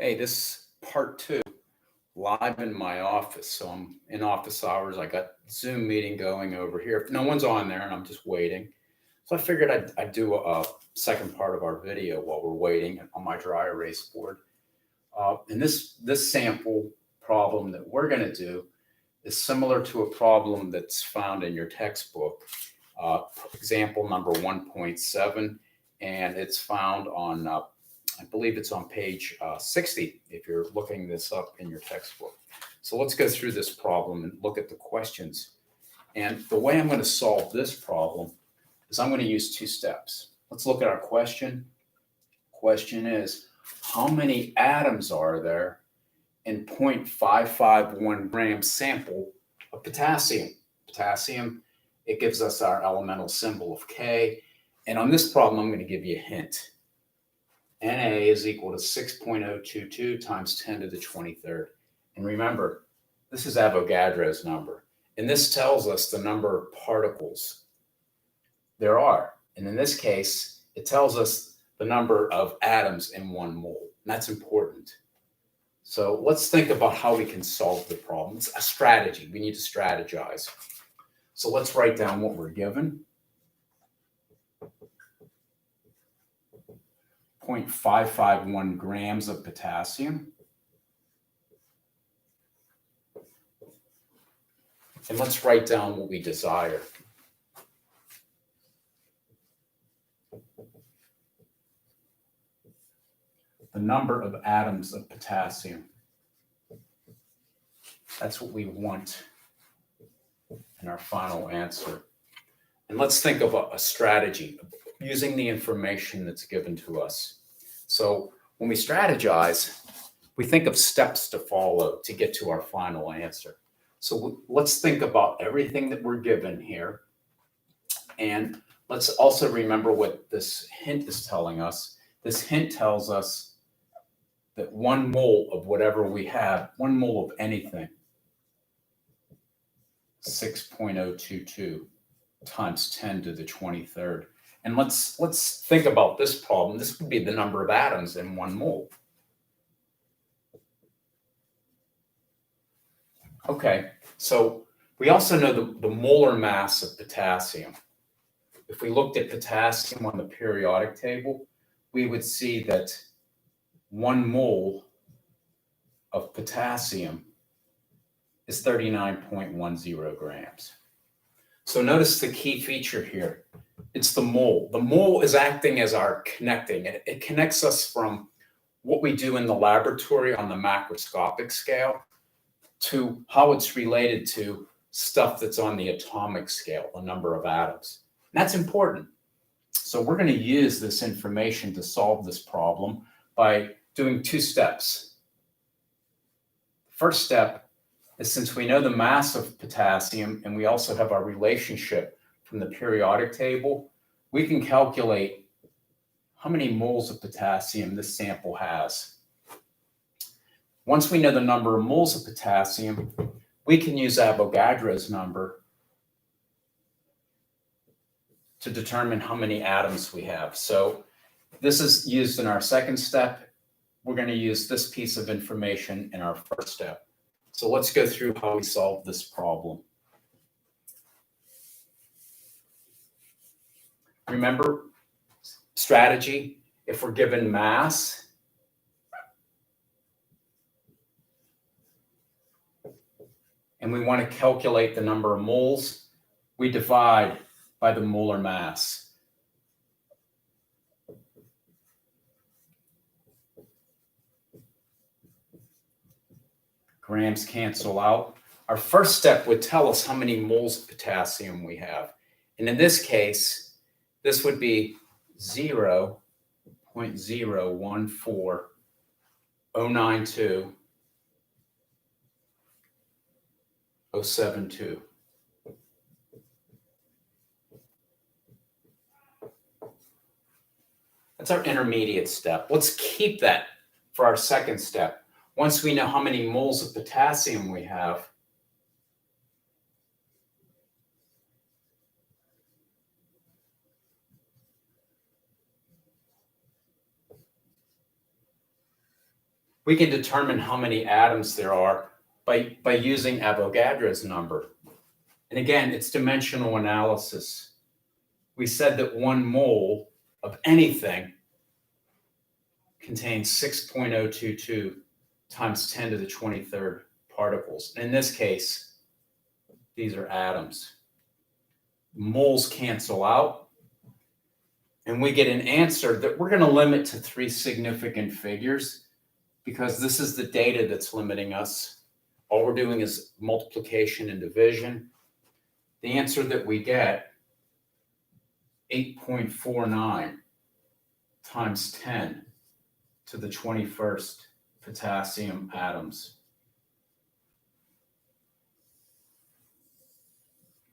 Hey, this is part two, live in my office. So I'm in office hours. I got Zoom meeting going over here. If no one's on there and I'm just waiting. So I figured I'd do a second part of our video while we're waiting on my dry erase board. And this sample problem that we're going to do is similar to a problem that's found in your textbook, example number 1.7, and it's found on I believe it's on page 60 if you're looking this up in your textbook. So let's go through this problem and look at the questions. And the way I'm going to solve this problem is I'm going to use two steps. Let's look at our question. Question is, how many atoms are there in 0.551 gram sample of potassium? Potassium, it gives us our elemental symbol of K. And on this problem, I'm going to give you a hint. Na is equal to 6.022 times 10 to the 23rd. And remember, this is Avogadro's number. And this tells us the number of particles there are. And in this case, it tells us the number of atoms in 1 mole. And that's important. So let's think about how we can solve the problem. It's a strategy. We need to strategize. So let's write down what we're given. 0.551 grams of potassium. And let's write down what we desire. The number of atoms of potassium. That's what we want in our final answer. And let's think of a strategy using the information that's given to us. So when we strategize, we think of steps to follow to get to our final answer. So let's think about everything that we're given here. And let's also remember what this hint is telling us. This hint tells us that 1 mole of whatever we have, 1 mole of anything, 6.022 times 10 to the 23rd. And let's think about this problem. This would be the number of atoms in 1 mole. Okay, so we also know the molar mass of potassium. If we looked at potassium on the periodic table, we would see that 1 mole of potassium is 39.10 grams. So notice the key feature here. It's the mole. The mole is acting as our connecting. It connects us from what we do in the laboratory on the macroscopic scale to how it's related to stuff that's on the atomic scale, the number of atoms. And that's important. So we're going to use this information to solve this problem by doing 2 steps. First step is, since we know the mass of potassium and we also have our relationship from the periodic table, we can calculate how many moles of potassium this sample has. Once we know the number of moles of potassium, we can use Avogadro's number to determine how many atoms we have. So this is used in our second step. We're going to use this piece of information in our first step. So let's go through how we solve this problem. Remember, strategy, if we're given mass, and we want to calculate the number of moles, we divide by the molar mass. Grams cancel out. Our first step would tell us how many moles of potassium we have. And in this case, this would be 0.014,092,072. That's our intermediate step. Let's keep that for our second step. Once we know how many moles of potassium we have, We can determine how many atoms there are by using Avogadro's number. And again, it's dimensional analysis. We said that 1 mole of anything contains 6.022 times 10 to the 23rd particles. In this case, these are atoms. Moles cancel out, and we get an answer that we're going to limit to 3 significant figures because this is the data that's limiting us. All we're doing is multiplication and division. The answer that we get, 8.49 times 10 to the 21st potassium atoms.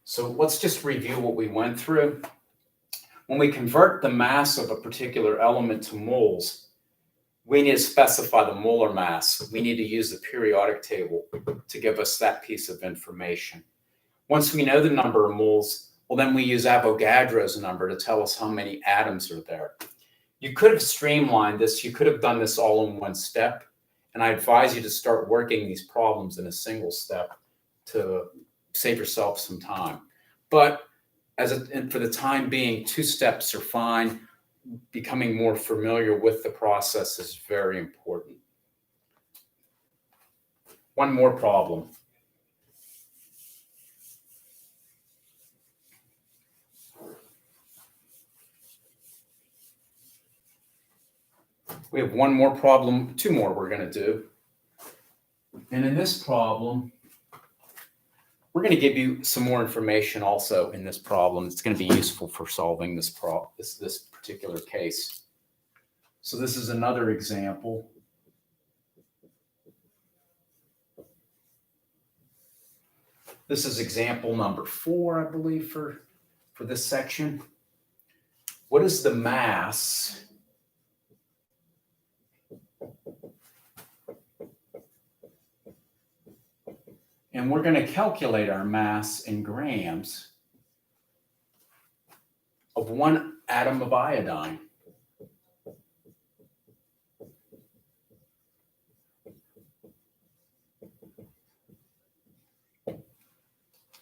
So let's just review what we went through. When we convert the mass of a particular element to moles, we need to specify the molar mass. We need to use the periodic table to give us that piece of information. Once we know the number of moles, well, then we use Avogadro's number to tell us how many atoms are there. You could have streamlined this. You could have done this all in one step. And I advise you to start working these problems in a single step to save yourself some time. But and for the time being, 2 steps are fine. Becoming more familiar with the process is very important. One more problem. We have one more problem, 2 more we're going to do. And in this problem, we're going to give you some more information also in this problem. It's going to be useful for solving this particular case. So this is another example. This is example number 4, I believe, for this section. What is the mass and we're going to calculate our mass in grams of 1 atom of iodine.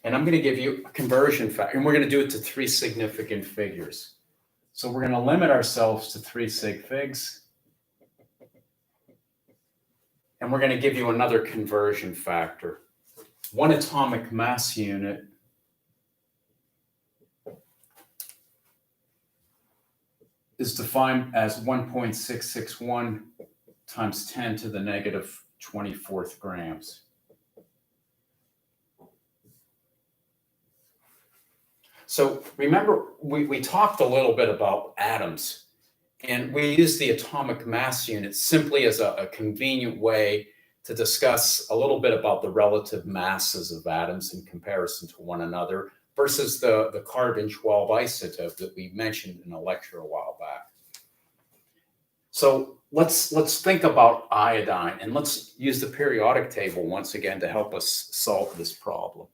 And I'm going to give you a conversion factor, and we're going to do it to 3 significant figures. So we're going to limit ourselves to 3 sig figs. And we're going to give you another conversion factor. 1 atomic mass unit is defined as 1.661 times 10 to the negative 24th grams. So remember, we talked a little bit about atoms, and we use the atomic mass unit simply as a convenient way to discuss a little bit about the relative masses of atoms in comparison to one another versus the carbon-12 isotope that we mentioned in a lecture a while back. So let's think about iodine, and let's use the periodic table once again to help us solve this problem.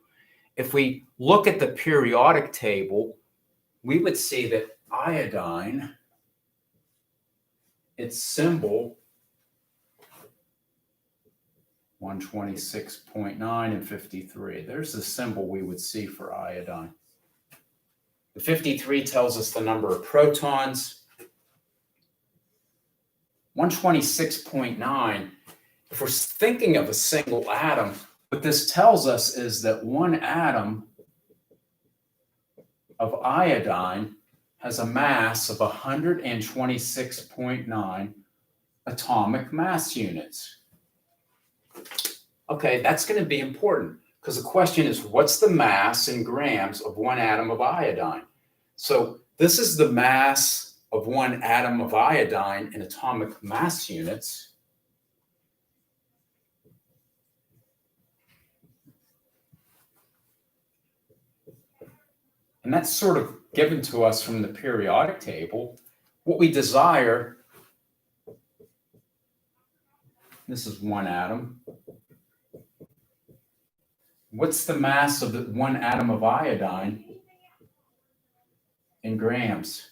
If we look at the periodic table, we would see that iodine, its symbol, 126.9 and 53. There's the symbol we would see for iodine. The 53 tells us the number of protons. 126.9, if we're thinking of a single atom, what this tells us is that 1 atom of iodine has a mass of 126.9 atomic mass units. Okay, that's going to be important because the question is, what's the mass in grams of 1 atom of iodine? So this is the mass of 1 atom of iodine in atomic mass units. And that's sort of given to us from the periodic table. What we desire, this is 1 atom. What's the mass of the 1 atom of iodine in grams?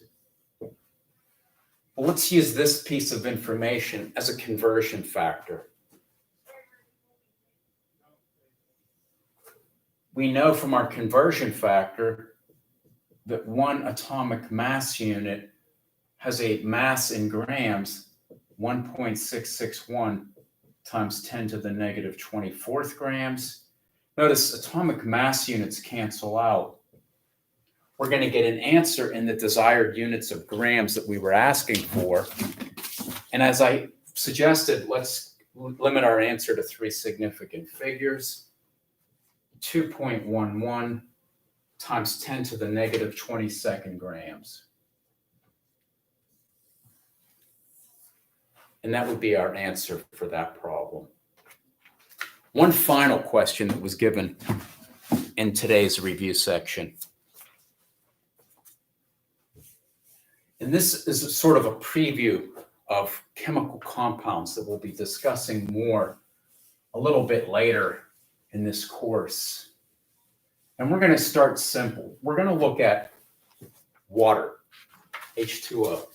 Well, let's use this piece of information as a conversion factor. We know from our conversion factor that one atomic mass unit has a mass in grams, 1.661 times 10 to the negative 24th grams. Notice atomic mass units cancel out. We're going to get an answer in the desired units of grams that we were asking for. And as I suggested, let's limit our answer to three significant figures. 2.11 times 10 to the negative 22nd grams. And that would be our answer for that problem. One final question that was given in today's review section. And this is sort of a preview of chemical compounds that we'll be discussing more a little bit later in this course. And we're going to start simple. We're going to look at water, H2O.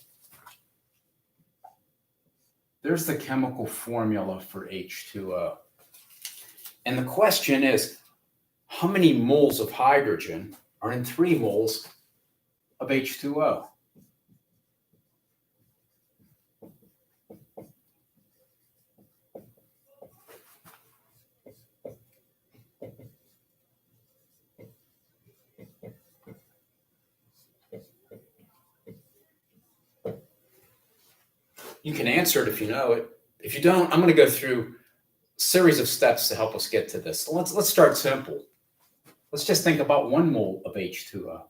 There's the chemical formula for H2O. And the question is, how many moles of hydrogen are in 3 moles of H2O? You can answer it if you know it. If you don't, I'm going to go through a series of steps to help us get to this. So let's start simple. Let's just think about 1 mole of H2O.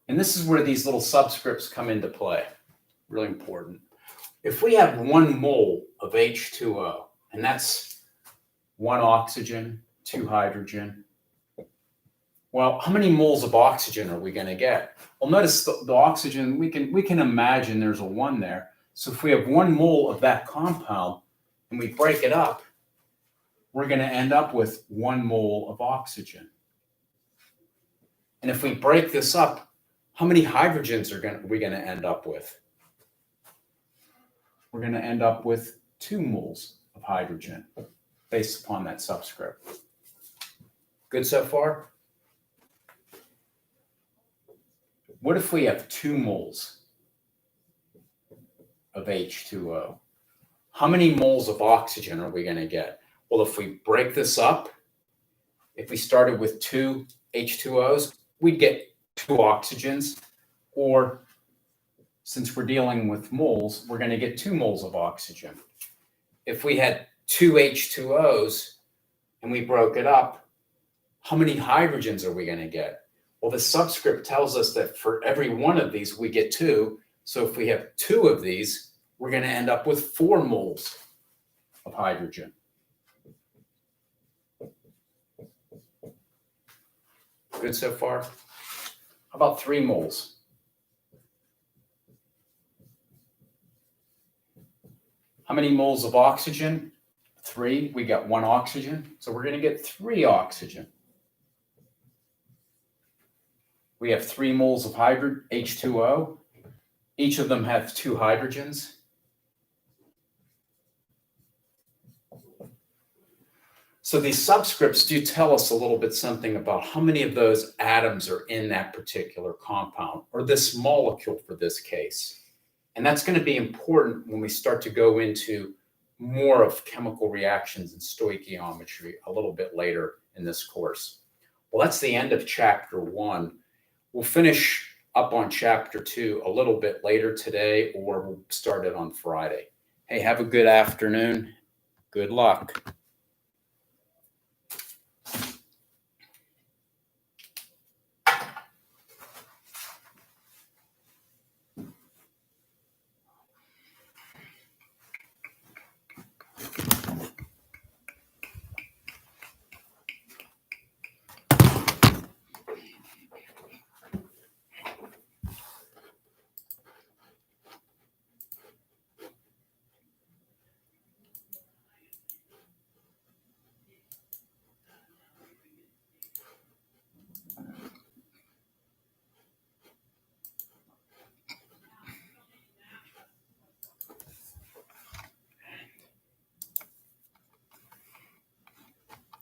And this is where these little subscripts come into play. Really important. If we have 1 mole of H2O, and that's 1 oxygen, 2 hydrogen, well, how many moles of oxygen are we going to get? Well, notice the oxygen, we can imagine there's a 1 there. So if we have 1 mole of that compound and we break it up, we're going to end up with 1 mole of oxygen. And if we break this up, how many hydrogens are we going to end up with? We're going to end up with 2 moles of hydrogen based upon that subscript. Good so far? What if we have 2 moles of H2O? How many moles of oxygen are we going to get? Well, if we break this up, if we started with 2 H2Os, we'd get 2 oxygens, or since we're dealing with moles, we're going to get 2 moles of oxygen. If we had 2 H2Os and we broke it up, how many hydrogens are we going to get? Well, the subscript tells us that for every 1 of these, we get 2. So if we have 2 of these, we're going to end up with 4 moles of hydrogen. Good so far? How about 3 moles? How many moles of oxygen? 3. We got 1 oxygen. So we're going to get 3 oxygen. We have 3 moles of H2O. Each of them have 2 hydrogens. So these subscripts do tell us a little bit something about how many of those atoms are in that particular compound, or this molecule for this case. And that's going to be important when we start to go into more of chemical reactions and stoichiometry a little bit later in this course. Well, that's the end of chapter 1. We'll finish up on chapter 2 a little bit later today, or we'll start it on Friday. Hey, have a good afternoon. Good luck.